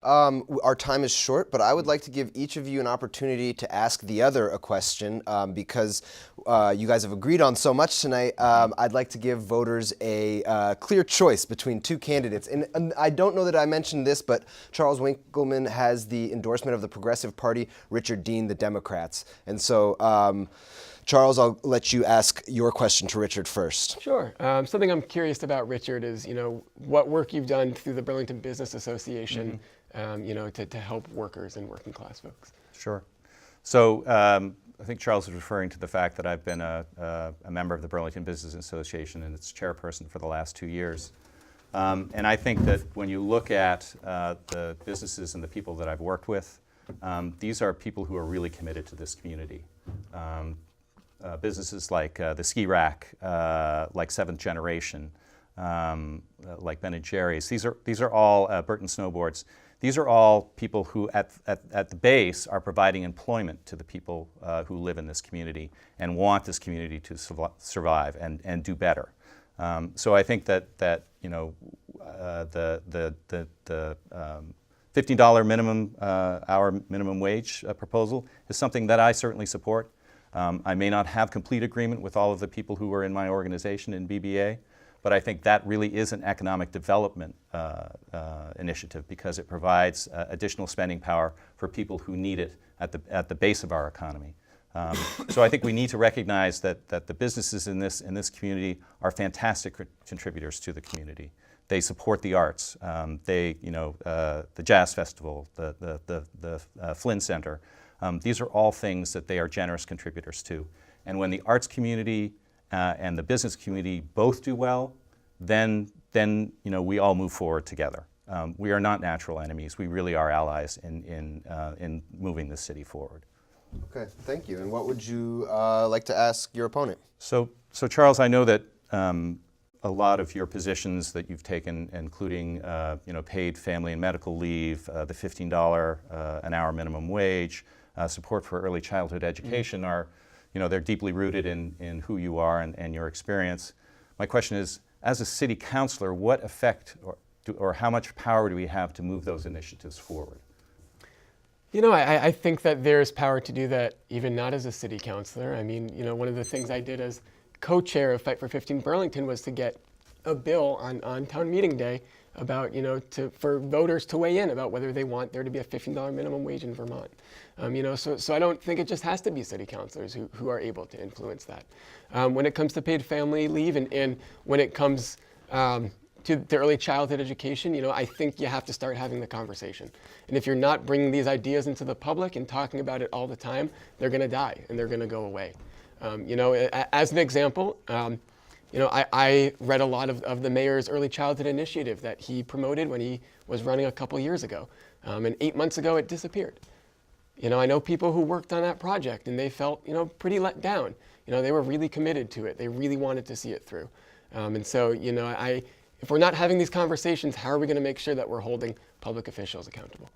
Our time is short, but I would like to give each of you an opportunity to ask the other a question because you guys have agreed on so much tonight. I'd like to give voters a clear choice between two candidates. And I don't know that I mentioned this, but Charles Winkleman has the endorsement of the Progressive Party, Richard Dean, the Democrats. And so, Charles, I'll let you ask your question to Richard first. Sure. Something I'm curious about, Richard, is what work you've done through the Burlington Business Association, to help workers and working class folks. Sure. So I think Charles is referring to the fact that I've been a member of the Burlington Business Association and its chairperson for the last 2 years. And I think that when you look at the businesses and the people that I've worked with, these are people who are really committed to this community. Businesses like the Ski Rack, like Seventh Generation, like Ben & Jerry's. These are all Burton Snowboards. These are all people who, at the base, are providing employment to the people who live in this community and want this community to survive and do better. So I think that the $15 hour minimum wage proposal is something that I certainly support. I may not have complete agreement with all of the people who are in my organization in BBA, but I think that really is an economic development initiative because it provides additional spending power for people who need it at the base of our economy. So I think we need to recognize that the businesses in this community are fantastic contributors to the community. They support the arts. The Jazz Festival, the Flynn Center. These are all things that they are generous contributors to. And when the arts community and the business community both do well, then we all move forward together. We are not natural enemies. We really are allies in moving this city forward. Okay, thank you. And what would you like to ask your opponent? So Charles, I know that a lot of your positions that you've taken, including paid family and medical leave, the $15 an hour minimum wage, support for early childhood education are, they're deeply rooted in who you are and your experience. My question is, as a city councilor, what effect or how much power do we have to move those initiatives forward? I think that there's power to do that even not as a city councilor. I mean, one of the things I did as co-chair of Fight for 15 Burlington was to get a bill on town meeting day about, for voters to weigh in about whether they want there to be a $15 minimum wage in Vermont. So I don't think it just has to be city councilors who are able to influence that. When it comes to paid family leave and when it comes to early childhood education, I think you have to start having the conversation. And if you're not bringing these ideas into the public and talking about it all the time, they're going to die and they're going to go away. As an example, I read a lot of the mayor's early childhood initiative that he promoted when he was running a couple years ago. And 8 months ago, it disappeared. I know people who worked on that project and they felt, pretty let down. They were really committed to it. They really wanted to see it through. And so, if we're not having these conversations, how are we going to make sure that we're holding public officials accountable?